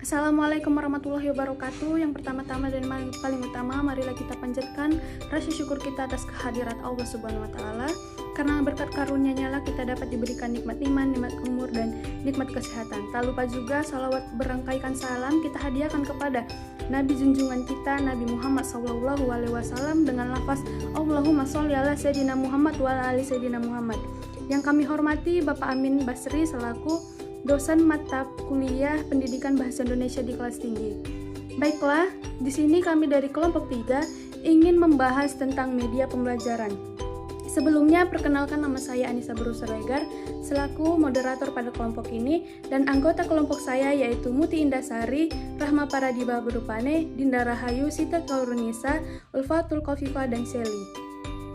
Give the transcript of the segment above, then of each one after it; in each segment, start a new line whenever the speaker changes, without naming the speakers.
Assalamualaikum warahmatullahi wabarakatuh. Yang pertama-tama dan paling utama, marilah kita panjatkan rasa syukur kita atas kehadirat Allah Subhanahu wa taala. Karena berkat karunia-Nya lah kita dapat diberikan nikmat iman, nikmat umur, dan nikmat kesehatan. Tak lupa juga salawat berangkaikan salam kita hadiahkan kepada Nabi junjungan kita, Nabi Muhammad SAW, dengan lafaz Allahumma sholli ala Sayyidina Muhammad wa ala ali Sayyidina Muhammad. Yang kami hormati Bapak Amin Basri selaku dosen mata kuliah Pendidikan Bahasa Indonesia di kelas tinggi. Baiklah, di sini kami dari kelompok 3 ingin membahas tentang media pembelajaran. Sebelumnya, perkenalkan nama saya Anissa Brusaregar selaku moderator pada kelompok ini, dan anggota kelompok saya yaitu Muti Indasari, Rahma Paradiba Berupane, Dinda Rahayu, Sita Kaurunisa, Ulfatul Kofifa, dan Seli.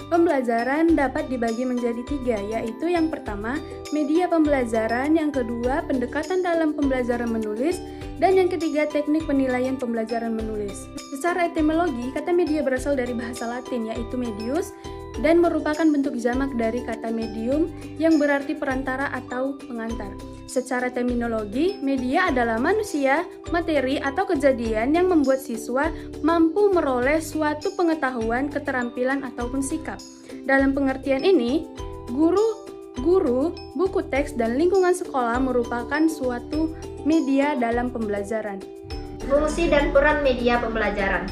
Pembelajaran dapat dibagi menjadi 3, yaitu yang pertama, media pembelajaran, yang kedua, pendekatan dalam pembelajaran menulis, dan yang ketiga, teknik penilaian pembelajaran menulis. Secara etimologi, kata media berasal dari bahasa Latin, yaitu medius, dan merupakan bentuk jamak dari kata medium yang berarti perantara atau pengantar. Secara terminologi, media adalah manusia, materi, atau kejadian yang membuat siswa mampu meroleh suatu pengetahuan, keterampilan, ataupun sikap. Dalam pengertian ini, guru, buku teks, dan lingkungan sekolah merupakan suatu media dalam pembelajaran.
Fungsi dan peran media pembelajaran.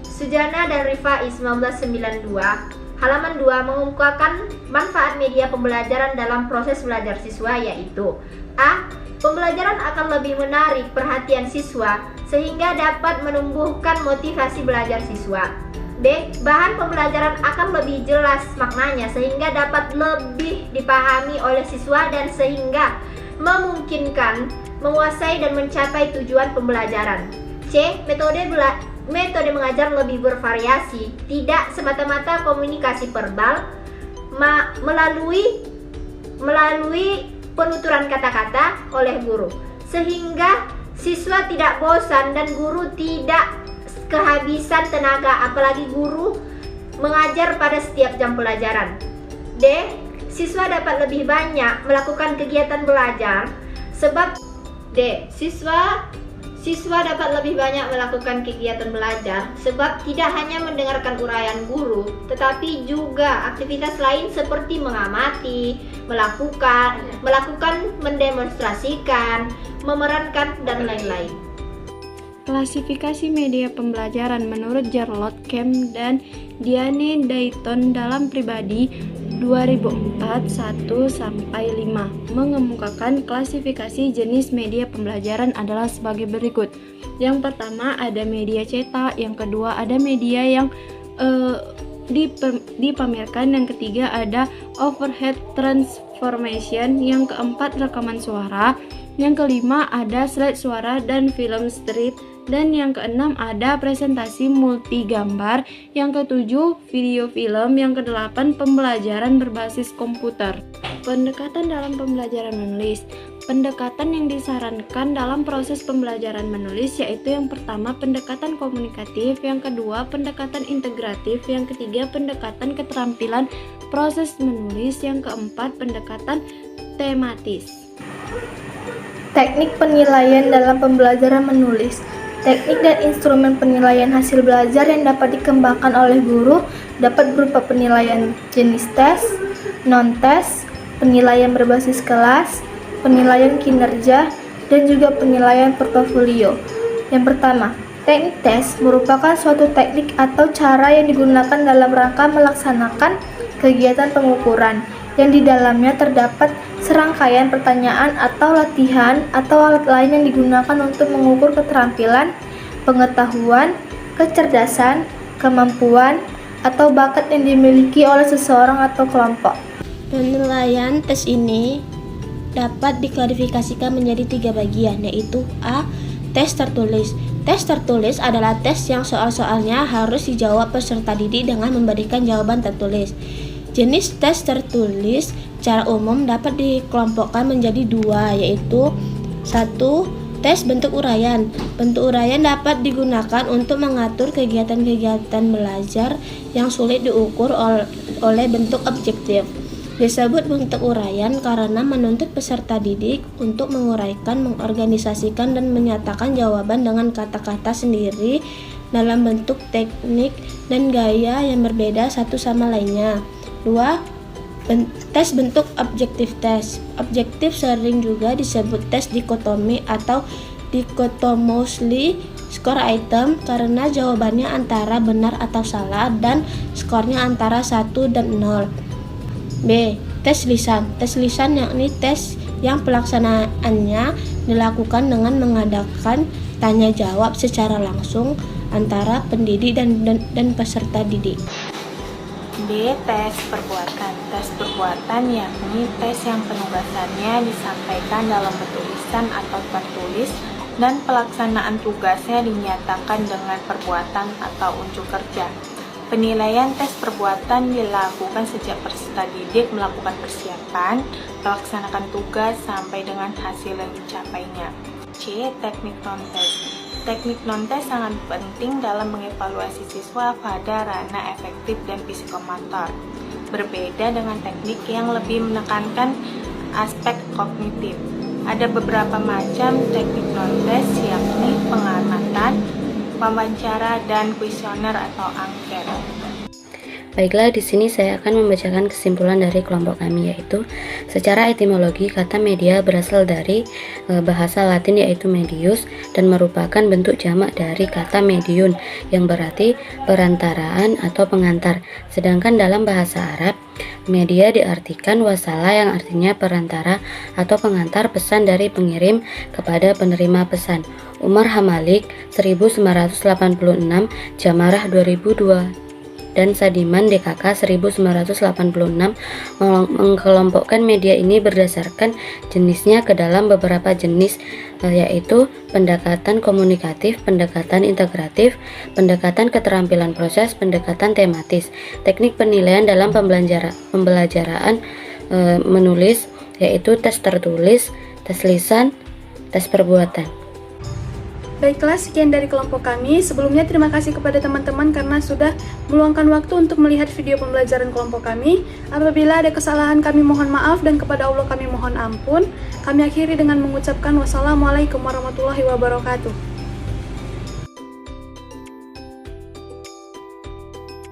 Sujana dan Rifai 1992 halaman 2 mengemukakan manfaat media pembelajaran dalam proses belajar siswa, yaitu A. Pembelajaran akan lebih menarik perhatian siswa sehingga dapat menumbuhkan motivasi belajar siswa. B. Bahan pembelajaran akan lebih jelas maknanya sehingga dapat lebih dipahami oleh siswa dan sehingga memungkinkan menguasai dan mencapai tujuan pembelajaran. C. Metode mengajar lebih bervariasi, tidak semata-mata komunikasi verbal melalui penuturan kata-kata oleh guru, sehingga siswa tidak bosan dan guru tidak kehabisan tenaga, apalagi guru mengajar pada setiap jam pelajaran. D. Siswa dapat lebih banyak melakukan kegiatan belajar sebab Siswa dapat lebih banyak melakukan kegiatan belajar sebab tidak hanya mendengarkan uraian guru, tetapi juga aktivitas lain seperti mengamati, melakukan, mendemonstrasikan, memerankan, dan lain-lain.
Klasifikasi media pembelajaran menurut Charlotte Kemp dan Diane Dayton dalam Pribadi 2004 1-5 mengemukakan klasifikasi jenis media pembelajaran adalah sebagai berikut. Yang pertama ada media cetak, yang kedua ada media yang dipamerkan, yang ketiga ada overhead transformation, yang keempat rekaman suara, yang kelima ada slide suara dan film strip, dan yang keenam ada presentasi multi gambar, yang ketujuh video film, yang kedelapan pembelajaran berbasis komputer. Pendekatan dalam pembelajaran menulis. Pendekatan yang disarankan dalam proses pembelajaran menulis yaitu yang pertama pendekatan komunikatif, yang kedua pendekatan integratif, yang ketiga pendekatan keterampilan proses menulis, yang keempat pendekatan tematis.
Teknik penilaian dalam pembelajaran menulis. Teknik dan instrumen penilaian hasil belajar yang dapat dikembangkan oleh guru dapat berupa penilaian jenis tes, non-tes, penilaian berbasis kelas, penilaian kinerja, dan juga penilaian portofolio. Yang pertama, teknik tes merupakan suatu teknik atau cara yang digunakan dalam rangka melaksanakan kegiatan pengukuran yang di dalamnya terdapat serangkaian pertanyaan atau latihan atau alat lain yang digunakan untuk mengukur keterampilan, pengetahuan, kecerdasan, kemampuan, atau bakat yang dimiliki oleh seseorang atau kelompok.
Penilaian tes ini dapat diklasifikasikan menjadi 3 bagian, yaitu A. Tes tertulis. Tes tertulis adalah tes yang soal-soalnya harus dijawab peserta didik dengan memberikan jawaban tertulis. Jenis tes tertulis secara umum dapat dikelompokkan menjadi 2, yaitu 1. Tes bentuk uraian. Bentuk uraian dapat digunakan untuk mengatur kegiatan-kegiatan belajar yang sulit diukur oleh bentuk objektif. Disebut bentuk uraian karena menuntut peserta didik untuk menguraikan, mengorganisasikan, dan menyatakan jawaban dengan kata-kata sendiri dalam bentuk teknik dan gaya yang berbeda satu sama lainnya. 2. Tes bentuk objektif tes. Objektif sering juga disebut tes dikotomi atau dichotomously score item karena jawabannya antara benar atau salah dan skornya antara 1 dan 0. B. Tes lisan. Tes lisan yakni tes yang pelaksanaannya dilakukan dengan mengadakan tanya jawab secara langsung antara pendidik dan peserta didik.
D. Tes perbuatan. Tes perbuatan yakni tes yang penugasannya disampaikan dalam bentuk lisan atau tertulis dan pelaksanaan tugasnya dinyatakan dengan perbuatan atau unjuk kerja. Penilaian tes perbuatan dilakukan sejak peserta didik melakukan persiapan, melaksanakan tugas sampai dengan hasil yang dicapainya. C. Teknik non-tes. Teknik non-tes sangat penting dalam mengevaluasi siswa pada ranah efektif dan psikomotor. Berbeda dengan teknik yang lebih menekankan aspek kognitif. Ada beberapa macam teknik non-tes yakni pengamatan, wawancara, dan kuesioner atau angket.
Baiklah, di sini saya akan membacakan kesimpulan dari kelompok kami, yaitu secara etimologi kata media berasal dari bahasa Latin yaitu medius dan merupakan bentuk jamak dari kata mediun yang berarti perantaraan atau pengantar. Sedangkan dalam bahasa Arab, media diartikan wasala yang artinya perantara atau pengantar pesan dari pengirim kepada penerima pesan. Umar Hamalik 1986, Jamarah 2002 dan Sadiman DKK 1986 mengkelompokkan media ini berdasarkan jenisnya ke dalam beberapa jenis, yaitu pendekatan komunikatif, pendekatan integratif, pendekatan keterampilan proses, pendekatan tematis. Teknik penilaian dalam pembelajaran menulis yaitu tes tertulis, tes lisan, tes perbuatan.
Baiklah, sekian dari kelompok kami. Sebelumnya terima kasih kepada teman-teman karena sudah meluangkan waktu untuk melihat video pembelajaran kelompok kami. Apabila ada kesalahan kami mohon maaf dan kepada Allah kami mohon ampun. Kami akhiri dengan mengucapkan wassalamualaikum warahmatullahi wabarakatuh.